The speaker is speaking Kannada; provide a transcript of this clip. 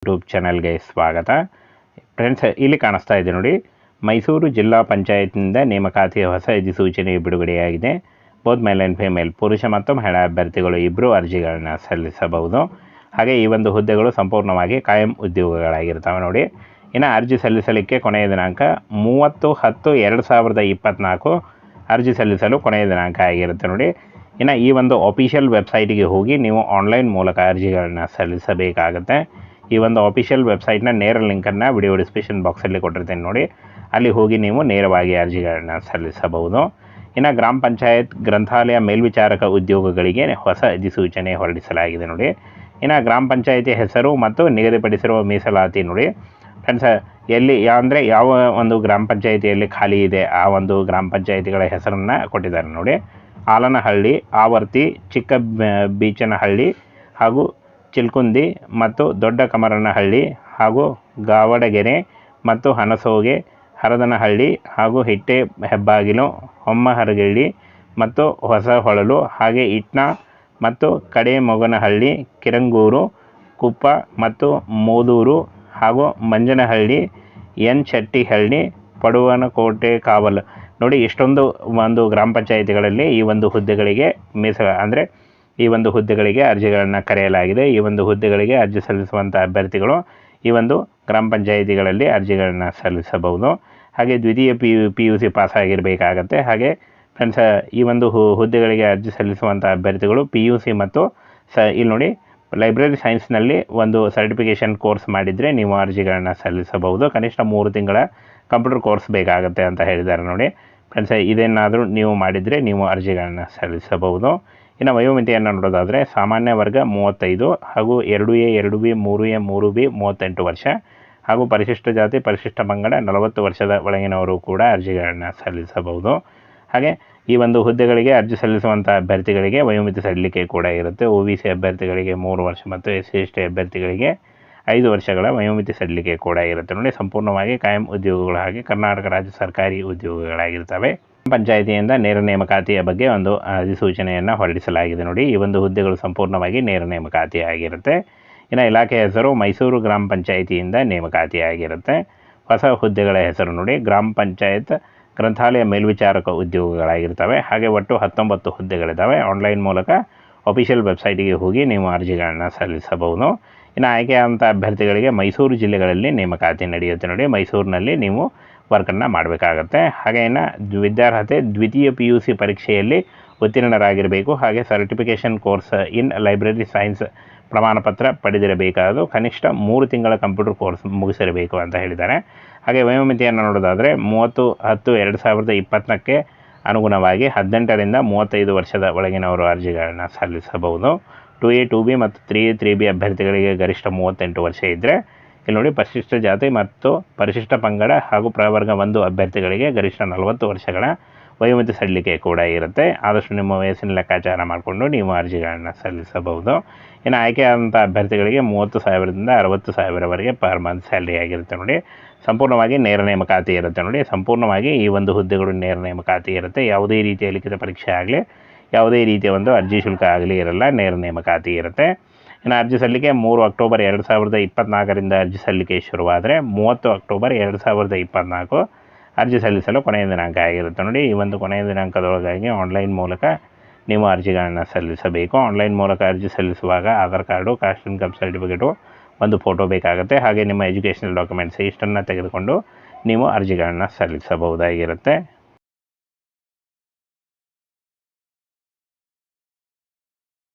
ಯೂಟ್ಯೂಬ್ ಚಾನಲ್ಗೆ ಸ್ವಾಗತ. ಫ್ರೆಂಡ್ಸ್, ಇಲ್ಲಿ ಕಾಣಿಸ್ತಾ ಇದೆ ನೋಡಿ, ಮೈಸೂರು ಜಿಲ್ಲಾ ಪಂಚಾಯತ್ನಿಂದ ನೇಮಕಾತಿಯ ಹೊಸ ಅಧಿಸೂಚನೆ ಬಿಡುಗಡೆಯಾಗಿದೆ. ಬೋತ್ ಮೇಲ್ ಆ್ಯಂಡ್ ಫಿಮೇಲ್, ಪುರುಷ ಮತ್ತು ಮಹಿಳಾ ಅಭ್ಯರ್ಥಿಗಳು ಇಬ್ಬರು ಅರ್ಜಿಗಳನ್ನು ಸಲ್ಲಿಸಬಹುದು. ಹಾಗೆ ಈ ಒಂದು ಹುದ್ದೆಗಳು ಸಂಪೂರ್ಣವಾಗಿ ಕಾಯಂ ಉದ್ಯೋಗಗಳಾಗಿರ್ತವೆ ನೋಡಿ. ಇನ್ನು ಅರ್ಜಿ ಸಲ್ಲಿಸಲಿಕ್ಕೆ ಕೊನೆಯ ದಿನಾಂಕ 30/10/2024 ಅರ್ಜಿ ಸಲ್ಲಿಸಲು ಕೊನೆಯ ದಿನಾಂಕ ಆಗಿರುತ್ತೆ ನೋಡಿ. ಇನ್ನು ಈ ಒಂದು ಅಫಿಷಿಯಲ್ ವೆಬ್ಸೈಟಿಗೆ ಹೋಗಿ ನೀವು ಆನ್ಲೈನ್ ಮೂಲಕ ಅರ್ಜಿಗಳನ್ನ ಸಲ್ಲಿಸಬೇಕಾಗುತ್ತೆ. ಈ ಒಂದು ಅಫಿಷಿಯಲ್ ವೆಬ್ಸೈಟ್ನ ನೇರ ಲಿಂಕನ್ನು ವಿಡಿಯೋ ಡಿಸ್ಕ್ರಿಪ್ಷನ್ ಬಾಕ್ಸಲ್ಲಿ ಕೊಟ್ಟಿರ್ತೀನಿ ನೋಡಿ. ಅಲ್ಲಿ ಹೋಗಿ ನೀವು ನೇರವಾಗಿ ಅರ್ಜಿಗಳನ್ನ ಸಲ್ಲಿಸಬಹುದು. ಇನ್ನು ಗ್ರಾಮ ಪಂಚಾಯತ್ ಗ್ರಂಥಾಲಯ ಮೇಲ್ವಿಚಾರಕ ಉದ್ಯೋಗಗಳಿಗೆ ಹೊಸ ಅಧಿಸೂಚನೆ ಹೊರಡಿಸಲಾಗಿದೆ ನೋಡಿ. ಇನ್ನು ಗ್ರಾಮ ಪಂಚಾಯತಿ ಹೆಸರು ಮತ್ತು ನಿಗದಿಪಡಿಸಿರುವ ಮೀಸಲಾತಿ ನೋಡಿ. ಫ್ರೆಂಡ್ಸ್, ಎಲ್ಲಿ ಅಂದರೆ ಯಾವ ಒಂದು ಗ್ರಾಮ ಪಂಚಾಯತಿಯಲ್ಲಿ ಖಾಲಿ ಇದೆ ಆ ಒಂದು ಗ್ರಾಮ ಪಂಚಾಯತಿಗಳ ಹೆಸರನ್ನು ಕೊಟ್ಟಿದ್ದಾರೆ ನೋಡಿ. ಆಲನಹಳ್ಳಿ, ಆವರ್ತಿ, ಚಿಕ್ಕ ಬೀಚನಹಳ್ಳಿ ಹಾಗೂ ಚಿಲ್ಕುಂದಿ ಮತ್ತು ದೊಡ್ಡ ಕಮರನಹಳ್ಳಿ ಹಾಗೂ ಗಾವಡಗೆರೆ ಮತ್ತು ಹನಸೋಗೆ, ಹರದನಹಳ್ಳಿ ಹಾಗೂ ಹಿಟ್ಟೆ ಹೆಬ್ಬಾಗಿಲು, ಹೊಮ್ಮಹರಗಳ್ಳಿ ಮತ್ತು ಹೊಸ ಹೊಳಲು, ಹಾಗೆ ಇಟ್ನ ಮತ್ತು ಕಡೆಮೊಗನಹಳ್ಳಿ, ಕಿರಂಗೂರು, ಕುಪ್ಪ ಮತ್ತು ಮೋದೂರು ಹಾಗೂ ಮಂಜನಹಳ್ಳಿ, ಎನ್ ಶೆಟ್ಟಿಹಳ್ಳಿ, ಪಡುವನಕೋಟೆ ಕಾವಲು ನೋಡಿ. ಇಷ್ಟೊಂದು ಒಂದು ಗ್ರಾಮ ಪಂಚಾಯಿತಿಗಳಲ್ಲಿ ಈ ಒಂದು ಹುದ್ದೆಗಳಿಗೆ ಅಂದರೆ ಈ ಒಂದು ಹುದ್ದೆಗಳಿಗೆ ಅರ್ಜಿಗಳನ್ನು ಕರೆಯಲಾಗಿದೆ. ಈ ಒಂದು ಹುದ್ದೆಗಳಿಗೆ ಅರ್ಜಿ ಸಲ್ಲಿಸುವಂಥ ಅಭ್ಯರ್ಥಿಗಳು ಈ ಒಂದು ಗ್ರಾಮ ಪಂಚಾಯಿತಿಗಳಲ್ಲಿ ಅರ್ಜಿಗಳನ್ನು ಸಲ್ಲಿಸಬಹುದು. ಹಾಗೆ ದ್ವಿತೀಯ PUC ಪಾಸ್ ಆಗಿರಬೇಕಾಗತ್ತೆ. ಹಾಗೆ ಫ್ರೆಂಡ್ಸ್, ಈ ಒಂದು ಹುದ್ದೆಗಳಿಗೆ ಅರ್ಜಿ ಸಲ್ಲಿಸುವಂಥ ಅಭ್ಯರ್ಥಿಗಳು PUC ಮತ್ತು ಇಲ್ಲಿ ನೋಡಿ ಲೈಬ್ರರಿ ಸೈನ್ಸ್ನಲ್ಲಿ ಒಂದು ಸರ್ಟಿಫಿಕೇಷನ್ ಕೋರ್ಸ್ ಮಾಡಿದರೆ ನೀವು ಅರ್ಜಿಗಳನ್ನು ಸಲ್ಲಿಸಬಹುದು. ಕನಿಷ್ಠ 3 ತಿಂಗಳ ಕಂಪ್ಯೂಟರ್ ಕೋರ್ಸ್ ಬೇಕಾಗುತ್ತೆ ಅಂತ ಹೇಳಿದ್ದಾರೆ ನೋಡಿ. ಫ್ರೆಂಡ್ಸ್, ಇದೇನಾದರೂ ನೀವು ಮಾಡಿದರೆ ನೀವು ಅರ್ಜಿಗಳನ್ನು ಸಲ್ಲಿಸಬಹುದು. ಇನ್ನು ವಯೋಮಿತಿಯನ್ನು ನೋಡೋದಾದರೆ ಸಾಮಾನ್ಯ ವರ್ಗ 35 ಹಾಗೂ 2A 2B 3A 3B 38 ವರ್ಷ ಹಾಗೂ ಪರಿಶಿಷ್ಟ ಜಾತಿ ಪರಿಶಿಷ್ಟ ಪಂಗಡ 40 ವರ್ಷದ ಒಳಗಿನವರು ಕೂಡ ಅರ್ಜಿಗಳನ್ನು ಸಲ್ಲಿಸಬಹುದು. ಹಾಗೆ ಈ ಒಂದು ಹುದ್ದೆಗಳಿಗೆ ಅರ್ಜಿ ಸಲ್ಲಿಸುವಂಥ ಅಭ್ಯರ್ಥಿಗಳಿಗೆ ವಯೋಮಿತಿ ಸಡಿಲಿಕೆ ಕೂಡ ಇರುತ್ತೆ. OBC ಅಭ್ಯರ್ಥಿಗಳಿಗೆ 3 ವರ್ಷ ಮತ್ತು SC/ST ಅಭ್ಯರ್ಥಿಗಳಿಗೆ 5 ವರ್ಷಗಳ ವಯೋಮಿತಿ ಸಡಿಲಿಕೆ ಕೂಡ ಇರುತ್ತೆ ನೋಡಿ. ಸಂಪೂರ್ಣವಾಗಿ ಕಾಯಂ ಉದ್ಯೋಗಗಳು ಹಾಗೆ ಕರ್ನಾಟಕ ರಾಜ್ಯ ಸರ್ಕಾರಿ ಉದ್ಯೋಗಗಳಾಗಿರ್ತವೆ. ಪಂಚಾಯಿತಿಯಿಂದ ನೇರ ನೇಮಕಾತಿಯ ಬಗ್ಗೆ ಒಂದು ಅಧಿಸೂಚನೆಯನ್ನು ಹೊರಡಿಸಲಾಗಿದೆ ನೋಡಿ. ಈ ಒಂದು ಹುದ್ದೆಗಳು ಸಂಪೂರ್ಣವಾಗಿ ನೇರ ನೇಮಕಾತಿ ಆಗಿರುತ್ತೆ. ಇನ್ನು ಇಲಾಖೆ ಹೆಸರು ಮೈಸೂರು ಗ್ರಾಮ ಪಂಚಾಯಿತಿಯಿಂದ ನೇಮಕಾತಿ ಆಗಿರುತ್ತೆ. ಹೊಸ ಹುದ್ದೆಗಳ ಹೆಸರು ನೋಡಿ, ಗ್ರಾಮ ಪಂಚಾಯತ್ ಗ್ರಂಥಾಲಯ ಮೇಲ್ವಿಚಾರಕ ಉದ್ಯೋಗಗಳಾಗಿರ್ತವೆ. ಹಾಗೆ ಒಟ್ಟು 19 ಹುದ್ದೆಗಳಿದ್ದಾವೆ. ಆನ್ಲೈನ್ ಮೂಲಕ ಅಫಿಷಿಯಲ್ ವೆಬ್ಸೈಟಿಗೆ ಹೋಗಿ ನೀವು ಅರ್ಜಿಗಳನ್ನು ಸಲ್ಲಿಸಬಹುದು. ಇನ್ನು ಆಯ್ಕೆಯಾದಂಥ ಅಭ್ಯರ್ಥಿಗಳಿಗೆ ಮೈಸೂರು ಜಿಲ್ಲೆಗಳಲ್ಲಿ ನೇಮಕಾತಿ ನಡೆಯುತ್ತೆ ನೋಡಿ. ಮೈಸೂರಿನಲ್ಲಿ ನೀವು ವರ್ಕನ್ನು ಮಾಡಬೇಕಾಗತ್ತೆ. ಹಾಗೆ ಇನ್ನು ವಿದ್ಯಾರ್ಹತೆ ದ್ವಿತೀಯ PUC ಪರೀಕ್ಷೆಯಲ್ಲಿ ಉತ್ತೀರ್ಣರಾಗಿರಬೇಕು. ಹಾಗೆ certification course in library science ಪ್ರಮಾಣಪತ್ರ ಪಡೆದಿರಬೇಕಾದರೂ ಕನಿಷ್ಠ 3 ತಿಂಗಳ ಕಂಪ್ಯೂಟರ್ ಕೋರ್ಸ್ ಮುಗಿಸಿರಬೇಕು ಅಂತ ಹೇಳಿದ್ದಾರೆ. ಹಾಗೆ ವಯೋಮಿತಿಯನ್ನು ನೋಡೋದಾದರೆ 30/10/2024ಕ್ಕೆ ಅನುಗುಣವಾಗಿ 18ರಿಂದ 35 ವರ್ಷದ ಒಳಗಿನವರು ಅರ್ಜಿಗಳನ್ನು ಸಲ್ಲಿಸಬಹುದು. 2A 2B ಮತ್ತು 3A 3B ಅಭ್ಯರ್ಥಿಗಳಿಗೆ ಗರಿಷ್ಠ 38 ವರ್ಷ ಇದ್ದರೆ, ಇಲ್ಲಿ ನೋಡಿ ಪರಿಶಿಷ್ಟ ಜಾತಿ ಮತ್ತು ಪರಿಶಿಷ್ಟ ಪಂಗಡ ಹಾಗೂ ಪ್ರವರ್ಗ 1 ಅಭ್ಯರ್ಥಿಗಳಿಗೆ ಗರಿಷ್ಠ 40 ವರ್ಷಗಳ ವಯೋಮಿತಿ ಸಡಿಲಿಕೆ ಕೂಡ ಇರುತ್ತೆ. ಆದಷ್ಟು ನಿಮ್ಮ ವಯಸ್ಸಿನ ಲೆಕ್ಕಾಚಾರ ಮಾಡಿಕೊಂಡು ನೀವು ಅರ್ಜಿಗಳನ್ನು ಸಲ್ಲಿಸಬಹುದು. ಇನ್ನು ಆಯ್ಕೆಯಾದಂಥ ಅಭ್ಯರ್ಥಿಗಳಿಗೆ 30,000ದಿಂದ 60,000ವರೆಗೆ ಪರ್ ಮಂತ್ ಸ್ಯಾಲ್ರಿ ಆಗಿರುತ್ತೆ ನೋಡಿ. ಸಂಪೂರ್ಣವಾಗಿ ನೇರ ನೇಮಕಾತಿ ಇರುತ್ತೆ ನೋಡಿ. ಸಂಪೂರ್ಣವಾಗಿ ಈ ಒಂದು ಹುದ್ದೆಗಳು ನೇರ ನೇಮಕಾತಿ ಇರುತ್ತೆ. ಯಾವುದೇ ರೀತಿಯ ಲಿಖಿತ ಪರೀಕ್ಷೆ ಆಗಲಿ, ಯಾವುದೇ ರೀತಿಯ ಒಂದು ಅರ್ಜಿ ಶುಲ್ಕ ಆಗಲಿ ಇರಲ್ಲ, ನೇರ ನೇಮಕಾತಿ ಇರುತ್ತೆ. ಇನ್ನು ಅರ್ಜಿ ಸಲ್ಲಿಕೆ 3 ಅಕ್ಟೋಬರ್ 2024ರಿಂದ ಅರ್ಜಿ ಸಲ್ಲಿಕೆ ಶುರುವಾದರೆ 30 ಅಕ್ಟೋಬರ್ 2024 ಅರ್ಜಿ ಸಲ್ಲಿಸಲು ಕೊನೆಯ ದಿನಾಂಕ ಆಗಿರುತ್ತೆ ನೋಡಿ. ಈ ಒಂದು ಕೊನೆಯ ದಿನಾಂಕದೊಳಗಾಗಿ ಆನ್ಲೈನ್ ಮೂಲಕ ನೀವು ಅರ್ಜಿಗಳನ್ನು ಸಲ್ಲಿಸಬೇಕು. ಆನ್ಲೈನ್ ಮೂಲಕ ಅರ್ಜಿ ಸಲ್ಲಿಸುವಾಗ Aadhaar card, caste income certificate, ಒಂದು ಫೋಟೋ ಬೇಕಾಗುತ್ತೆ. ಹಾಗೆ ನಿಮ್ಮ ಎಜುಕೇಷನಲ್ ಡಾಕ್ಯುಮೆಂಟ್ಸ್ ಇಷ್ಟನ್ನು ತೆಗೆದುಕೊಂಡು ನೀವು ಅರ್ಜಿಗಳನ್ನು ಸಲ್ಲಿಸಬಹುದಾಗಿರುತ್ತೆ.